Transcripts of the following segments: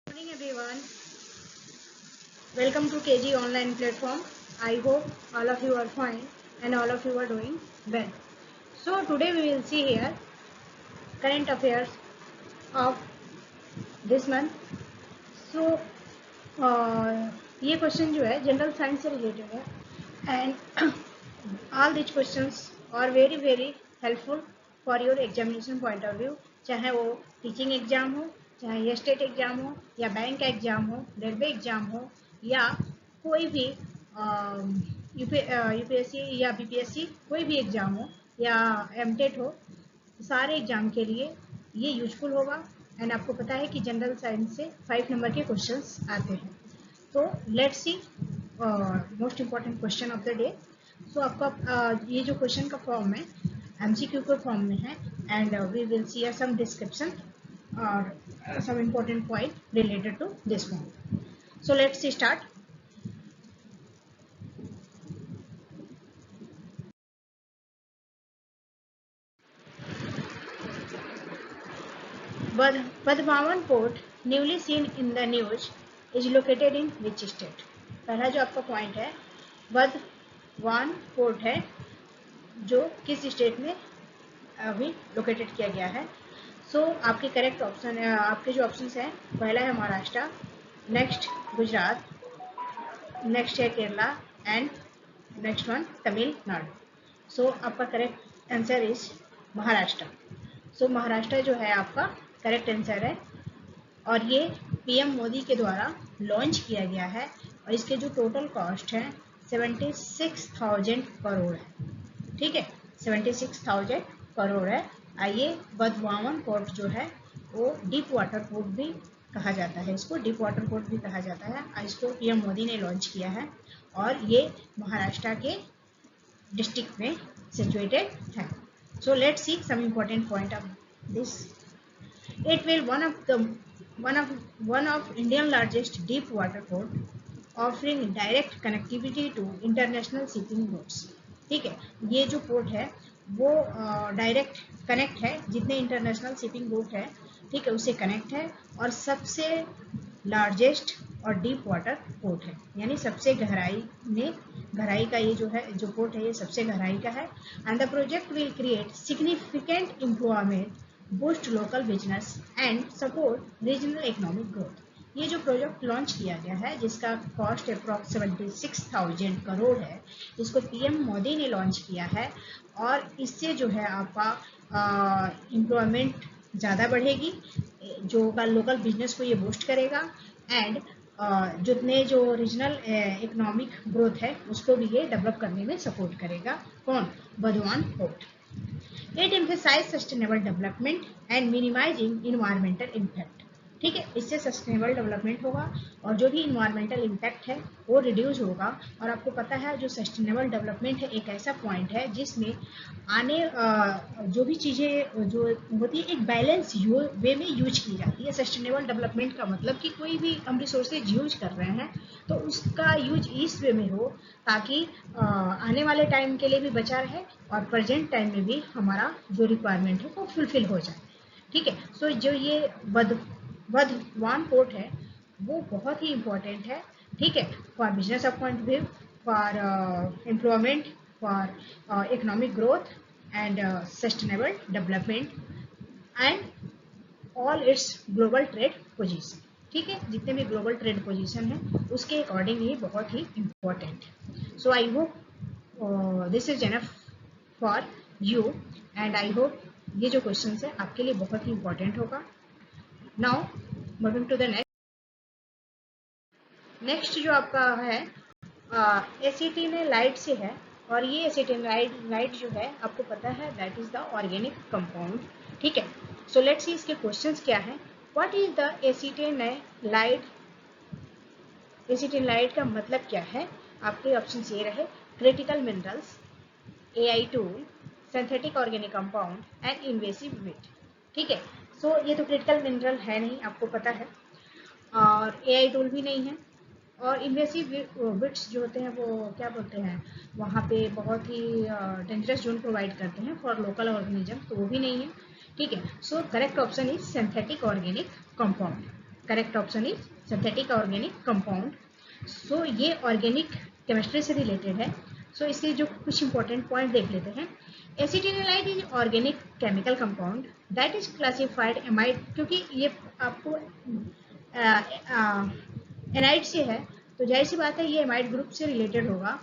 Morning everyone, welcome to KG online platform. I hope all of you are fine and all of you are doing well. So today we will see here current affairs of this month. So ये question जो है general science से related है and all these questions are very helpful for your examination point of view. चाहे वो teaching exam हो, चाहे ये स्टेट एग्जाम हो या बैंक एग्जाम हो, रेलवे एग्जाम हो या कोई भी यूपीएससी या बीपीएससी कोई भी एग्जाम हो या एमटेट हो, सारे एग्जाम के लिए ये यूजफुल होगा. एंड आपको पता है कि जनरल साइंस से 5 नंबर के क्वेश्चंस आते हैं. तो let's see most important question of the day. So आपका ये जो क्वेश्चन का फॉर्म है एमसीक्यू के फॉर्म में है and we will see some description और some important point related to this form. So let's see start. बदमावन port newly seen in the news is located in which state. पहला जो आपका point है बदवान port है जो किस स्टेट में अभी लोकेटेड किया गया है. सो आपके करेक्ट ऑप्शन आपके जो ऑप्शंस हैं पहला है महाराष्ट्र, नेक्स्ट गुजरात, नेक्स्ट है Kerala and next one Tamil Nadu. So आपका correct answer is Maharashtra. So Maharashtra जो है आपका करेक्ट आंसर है और ये पीएम मोदी के द्वारा लॉन्च किया गया है और इसके जो टोटल कॉस्ट है 76,000 करोड़ है. ठीक है, 76,000 करोड़ है. आइए बदवावन पोर्ट जो है वो डीप वाटर पोर्ट भी कहा जाता है, इसको डीप वाटर पोर्ट भी कहा जाता है. इसको पीएम मोदी ने लॉन्च किया है और ये महाराष्ट्र के डिस्ट्रिक्ट में सिचुएटेड है. So let's see some important point of this. It will one of Indian largest deep water port, offering direct connectivity to international shipping routes. ठीक है, ये जो पोर्ट है वो डायरेक्ट कनेक्ट है जितने इंटरनेशनल शिपिंग रूट है, ठीक है, उससे कनेक्ट है और सबसे लार्जेस्ट और डीप वाटर पोर्ट है, यानी सबसे गहराई का ये जो है जो पोर्ट है ये सबसे गहराई का है. And the project will create significant employment, boost local business and support regional economic growth. ये जो प्रोजेक्ट लॉन्च किया गया है जिसका कॉस्ट अप्रॉक्स 76,000 करोड़ है, इसको पीएम मोदी ने लॉन्च किया है और इससे जो है आपका एम्प्लॉयमेंट ज़्यादा बढ़ेगी, जो लोकल बिजनेस को ये बूस्ट करेगा एंड जितने जो रीजनल इकोनॉमिक ग्रोथ है उसको भी ये डेवलप करने में सपोर्ट करेगा. कौन? बदवान port. It emphasizes sustainable development and minimizing environmental impact. ठीक है, इससे सस्टेनेबल डेवलपमेंट होगा और जो भी इन्वायरमेंटल इम्पैक्ट है वो रिड्यूस होगा. और आपको पता है जो सस्टेनेबल डेवलपमेंट है एक ऐसा पॉइंट है जिसमें आने जो भी चीज़ें जो होती है एक बैलेंस वे में यूज की जाती है. सस्टेनेबल डेवलपमेंट का मतलब कि कोई भी हम रिसोर्सेज यूज कर रहे हैं तो उसका यूज इस वे में हो ताकि आने वाले टाइम के लिए भी बचा रहे और प्रेजेंट टाइम में भी हमारा जो रिक्वायरमेंट है वो फुलफिल हो जाए. ठीक है, सो जो ये बदवान पोर्ट है वो बहुत ही इम्पोर्टेंट है. ठीक है, for business point view, for employment, for economic growth and sustainable development and all it's global trade position. ठीक है, जितने भी ग्लोबल ट्रेड पोजीशन है उसके अकॉर्डिंग ये बहुत ही इम्पोर्टेंट है. So I hope this is enough for you and I hope ये जो क्वेश्चन है आपके लिए बहुत ही इम्पोर्टेंट होगा. Now moving to the next जो आपका है एसीटिन लाइट से है और ये एसीटिन लाइट जो है आपको पता है that is the organic compound. ठीक है, सो लेट्स सी इसके क्वेश्चंस क्या है. What is the acetanilide? Acetanilide का मतलब क्या है? आपके ऑप्शन ये रहे critical minerals, AI tool, synthetic organic compound and invasive weed. ठीक है, सो ये तो क्रिटिकल मिनरल है नहीं, आपको पता है, और एआई टूल भी नहीं है और इन्वेसिव विट्स जो होते हैं वो क्या बोलते हैं वहाँ पे बहुत ही डेंजरस जोन प्रोवाइड करते हैं फॉर लोकल ऑर्गेनिज्म, तो वो भी नहीं है. ठीक है, so correct option is synthetic organic compound. Correct option is synthetic organic compound. So ये ऑर्गेनिक केमिस्ट्री से रिलेटेड है। सो इसके जो कुछ इंपॉर्टेंट पॉइंट देख लेते हैं। Acetanilide is organic chemical compound that is classified amide, क्योंकि ये आपको एनाइड से है तो जाहिर सी बात है ये एमाइड ग्रुप से रिलेटेड होगा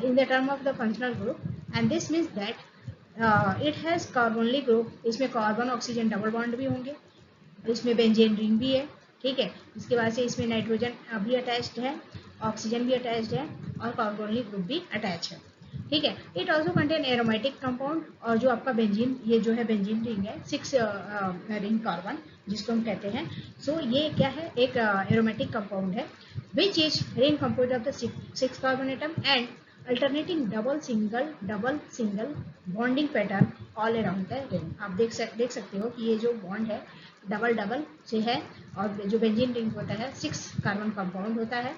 in the term of the functional group, and this means that it has carbonyl group. इसमें कार्बन ऑक्सीजन डबल बॉन्ड भी होंगे, इसमें बेंजीन रिंग भी है, ठीक है। इसके बाद से इसमें नाइट्रोजन भी अटैच्ड है, ऑक्सीजन भी अटैच्ड है और कार्बोनिल ग्रुप भी अटैच है, ठीक है। It also contain aromatic compound, और जो आपका बेंजीन, ये जो है बेंजीन रिंग है 6 रिंग कार्बन जिसको हम कहते हैं। सो ये क्या है, एक एरोमेटिक कंपाउंड है which is ring compose of the 6 carbon atom and alternating double single bonding pattern all around the ring. आप देख सकते हो कि ये जो बॉन्ड है डबल से है, और जो बेंजीन रिंग होता है 6 कार्बन कंपाउंड होता है,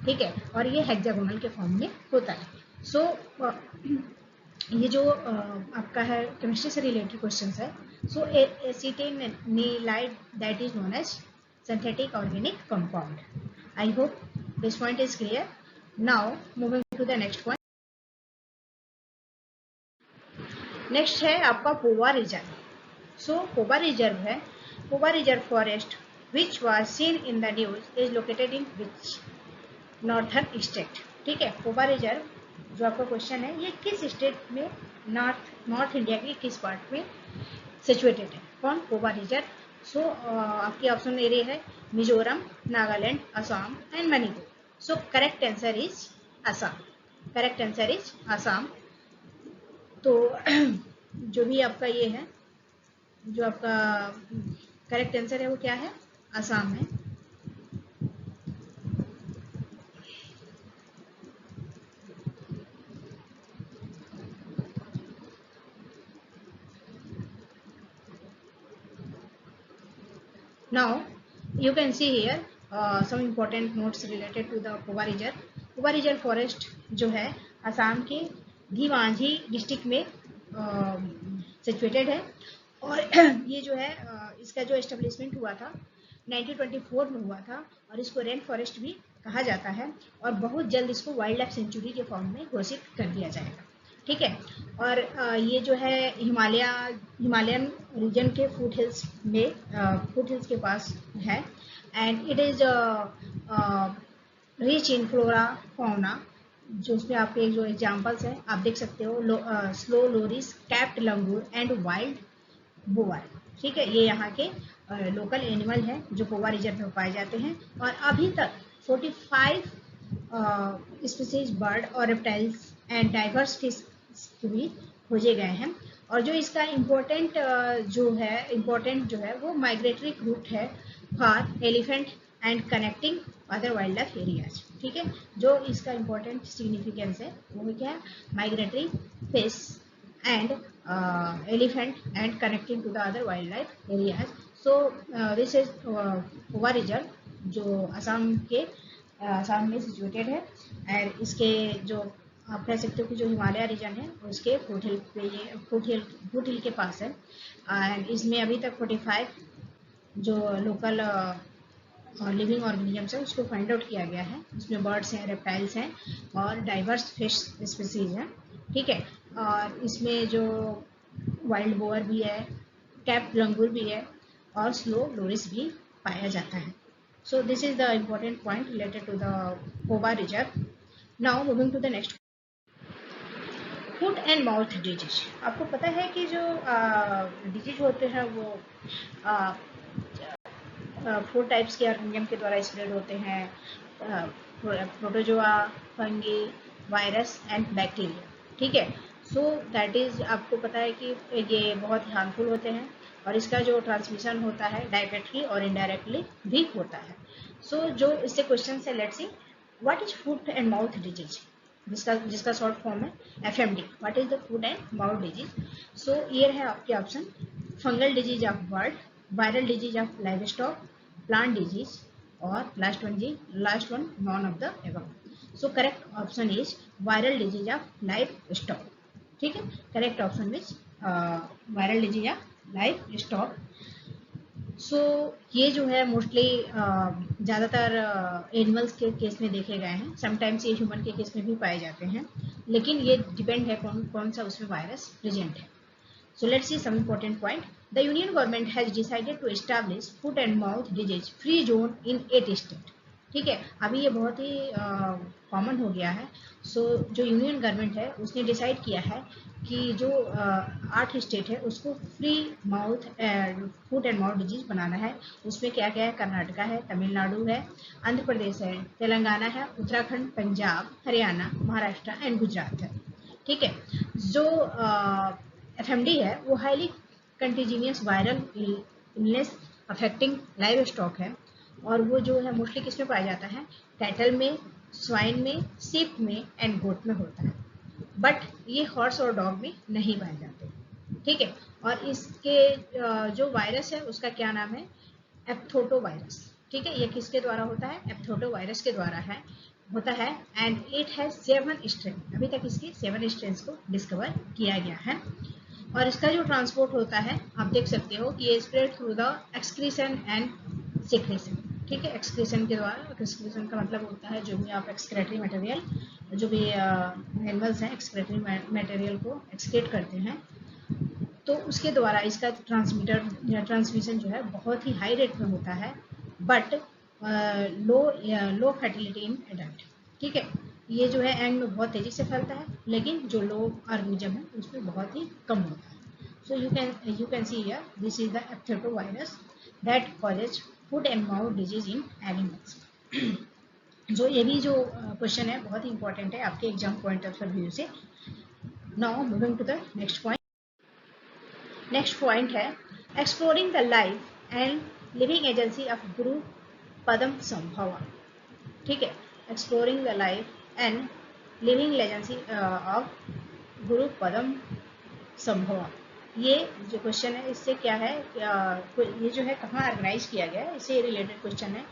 ठीक है, और ये हेक्सागोनल के फॉर्म में होता है। सो ये जो आपका है केमिस्ट्री से रिलेटेड क्वेश्चन है। So acetanilide that is known as synthetic organic compound. I hope this point is clear. Now moving to the next point. Next है आपका पोवा रिजर्व। सो पोवा रिजर्व है, पोवा reserve forest which was seen in the news is located in which northern state, ठीक है। पोवा reserve जो आपका क्वेश्चन है ये किस स्टेट में, नॉर्थ इंडिया के किस पार्ट में सिचुएटेड है, कौन पोवा रिजर्व। सो आपकी ऑप्शन एरिया है Mizoram, Nagaland, Assam and Manipur. So correct answer is Assam, correct answer is Assam. तो जो भी आपका ये है, जो आपका करेक्ट आंसर है वो क्या है, असम है। Now you can see here some important notes related to the Pova reserve. Pova reserve forest जो है असम के धीवांझी डिस्ट्रिक्ट में सिचुएटेड है, और ये जो है इसका जो एस्टेब्लिशमेंट हुआ था 1924 में हुआ था, और इसको रेन फॉरेस्ट भी कहा जाता है, और बहुत जल्द इसको वाइल्ड लाइफ सेंचुरी के फॉर्म में घोषित कर दिया जाएगा, ठीक है। और ये जो है हिमालयन रीजन के फुट हिल्स में, फुट हिल्स के पास है, and it is rich in flora fauna. जो उसमें आपके जो एग्जांपल्स हैं आप देख सकते हो, slow loris, capped langur and wild boar, ठीक है। ये यहाँ के लोकल एनिमल हैं जो पोवा रिजर्व में पाए जाते हैं, और अभी तक 45 स्पीसीज बर्ड और रेप्टाइल्स एंड डाइवर्स फिश भी खोजे गए हैं। और जो इसका इम्पोर्टेंट जो है वो माइग्रेटरी रूट है for elephant and connecting other wild life areas, ठीक है। जो इसका इम्पोर्टेंट सिग्निफिकेंस है वो क्या है, migratory fish and elephant and connecting to the other wildlife areas. So this is Pova reserve जो असम में सिचुएटेड है, और इसके जो आप कह सकते हो कि जो हिमालय रीजन है उसके फुट हिल के पास है, एंड इसमें अभी तक 45 जो लोकल लिविंग ऑर्गेनिजम्स है उसको फाइंड आउट किया गया है। इसमें बर्ड्स हैं, रेप्टाइल्स हैं और डाइवर्स फिश स्पीसीज हैं, ठीक है। और इसमें जो वाइल्ड बोअर भी है, कैप लंगूर भी है, और स्लो लोरिस भी पाया जाता है। So this is the important point related to the पोवा reserve. Now moving to the next, foot and mouth disease. आपको पता है कि जो डिजीज होते हैं वो 4 टाइप्स के ऑर्गेनिज्म के द्वारा स्प्रेड होते हैं, protozoa, fungi, virus and bacteria, ठीक है। सो दैट इज आपको पता है कि ये बहुत ही हार्मफुल होते हैं, और इसका जो ट्रांसमिशन होता है डायरेक्टली और इनडायरेक्टली भी होता है। सो जो इससे क्वेश्चन है, let's see what is foot and mouth disease, जिसका शॉर्ट फॉर्म है FMD, what is the foot and mouth disease. So ये है आपके option, fungal disease of bird, viral disease of livestock, plant disease, और last one none of the above. So correct option is viral disease of livestock, ठीक है। Correct option is viral disease of livestock. So ये जो है mostly ज़्यादातर animals के case में देखे गए हैं, समटाइम्स ये ह्यूमन के केस में भी पाए जाते हैं, लेकिन ये डिपेंड है कौन सा उसमें वायरस प्रेजेंट है। So let's see some important point. The Union government has decided to establish foot and mouth disease free zone in 8 states. ठीक है, अभी ये बहुत ही कॉमन हो गया है। सो जो यूनियन गवर्नमेंट है उसने डिसाइड किया है कि जो 8 स्टेट है उसको free mouth foot and mouth disease बनाना है। उसमें क्या क्या है, कर्नाटका है, तमिलनाडु है, आंध्र प्रदेश है, तेलंगाना है, उत्तराखंड, पंजाब, हरियाणा, महाराष्ट्र एंड गुजरात है। ठीक है, जो FMD है वो highly contagious viral illness affecting livestock है, और वो जो है मोस्टली किस में पाया जाता है, कैटल में, स्वाइन में, सीप में एंड गोट में होता है, बट ये हॉर्स और डॉग में नहीं पाए जाते। ठीक है, और इसके जो वायरस है उसका क्या नाम है, एप्थोटो वायरस। ठीक है, ये किसके द्वारा होता है, एप्थोटो वायरस के द्वारा होता है एंड इट हैज 7 स्ट्रेन। अभी तक इसके 7 स्ट्रेन को डिस्कवर किया गया है, और इसका जो ट्रांसपोर्ट होता है आप देख सकते हो कि ये spread through the excretion and secretion. ठीक है, एक्सक्रीशन के द्वारा, एक्सक्रीशन का मतलब होता है जो भी आप एक्सक्रेटरी मटेरियल, जो भी एनिमल्स हैं एक्सक्रेटरी मटेरियल को एक्सक्रेट करते हैं, तो उसके द्वारा इसका ट्रांसमिशन जो है बहुत ही हाई रेट में होता है, but low fertility in adult. ठीक है, ये जो है एंग में बहुत तेजी से फैलता है, लेकिन जो लो ऑर्गेनिज्म है उसमें बहुत ही कम होता है। So you can see here this is the aphthovirus that causes foot and mouth disease in animals. जो ये भी जो क्वेश्चन है बहुत ही इंपॉर्टेंट है आपके एग्जाम पॉइंट ऑफ व्यू से। Now moving to the next point. Next point है exploring the life and living agency of Guru Padmasambhava. ठीक है, exploring the life and living legacy of Guru पदम संभवा। ये जो क्वेश्चन है इससे क्या है, ये जो है कहाँ ऑर्गेनाइज किया गया है, इससे रिलेटेड क्वेश्चन है।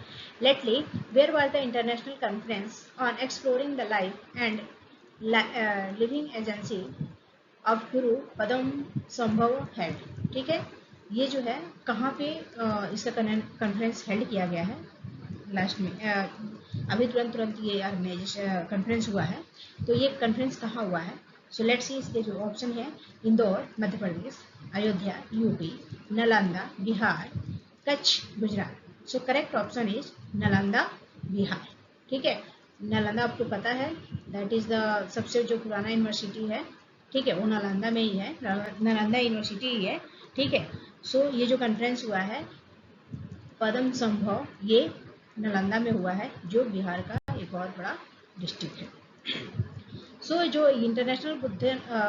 Lately where was the international conference on exploring the life and living agency of Guru पदम संभव हेल्ड। ठीक है, ये जो है कहाँ पे इसका कॉन्फ्रेंस हेल्ड किया गया है, लास्ट में अभी तुरंत ये ऑर्गेनाइजेशन कॉन्फ्रेंस हुआ है, तो ये कॉन्फ्रेंस कहाँ हुआ है। सो लेट्स सी, इसके जो ऑप्शन है, Indore Madhya Pradesh, Ayodhya UP, Nalanda Bihar, Kutch Gujarat. So correct option is Nalanda Bihar. ठीक है, नालंदा आपको पता है दैट इज द सबसे जो पुराना यूनिवर्सिटी है, ठीक है, वो नालंदा में ही है, नालंदा यूनिवर्सिटी ही है। ठीक है, सो ये जो कॉन्फ्रेंस हुआ है पदम संभव, ये नालंदा में हुआ है, जो बिहार का एक बहुत बड़ा डिस्ट्रिक्ट है। सो जो इंटरनेशनल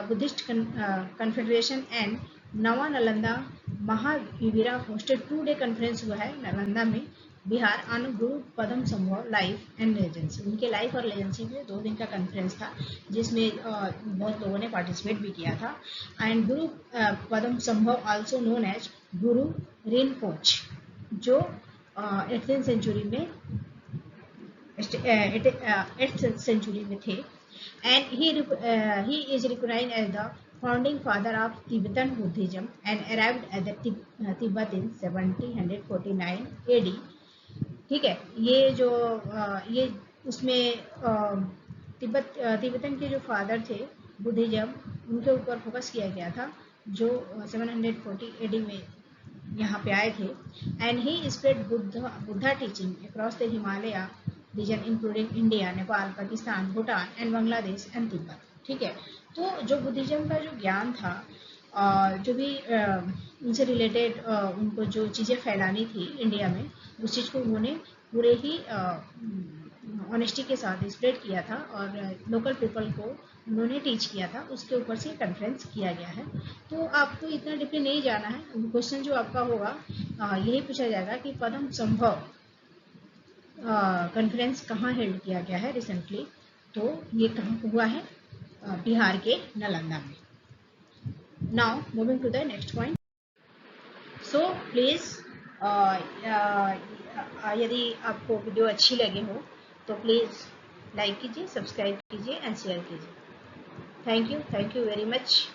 बुद्धिस्ट कन्फेडरेशन एंड नवा Nalanda Mahavira hosted 2-day conference हुआ है नालंदा में बिहार ऑन गुरु पदम संभव लाइफ एंड लेजेंसी। उनके लाइफ और लेजेंसी में 2 दिन का कॉन्फ्रेंस था, जिसमें बहुत लोगों ने पार्टिसिपेट भी किया था। एंड गुरु पदम संभव आल्सो नोन एज गुरु रिनपोच, जो 8th सेंचुरी में 8th सेंचुरी में थे, and he is recognized as the founding father of Tibetan Buddhism and arrived at the Tibet in 1749 AD। ठीक है, ये जो ये उसमें तिब्बतन के जो फादर थे बुद्धिज्म, उनके ऊपर फोकस किया गया था, जो 740 AD में यहाँ पे आए थे। And he spread Buddha teaching across the Himalaya region including India, Nepal, Pakistan, Bhutan and Bangladesh and Tibet. ठीक है, तो जो बुद्धिज्म का जो ज्ञान था, जो भी उनसे रिलेटेड उनको जो चीज़ें फैलानी थी इंडिया में, उस चीज़ को उन्होंने पूरे ही ऑनेस्टी के साथ स्प्रेड किया था, और लोकल पीपल को उन्होंने टीच किया था, उसके ऊपर से कॉन्फ्रेंस किया गया है। तो आपको इतना डीपली नहीं जाना है, क्वेश्चन जो आपका होगा यही पूछा जाएगा कि पदम संभव कॉन्फ्रेंस कहाँ हेल्ड किया गया है रिसेंटली, तो ये कहाँ हुआ है, बिहार के नालंदा में। Now moving to the next point. So please यदि आपको वीडियो अच्छी लगी हो तो प्लीज़ लाइक कीजिए, सब्सक्राइब कीजिए एंड शेयर कीजिए। Thank you very much.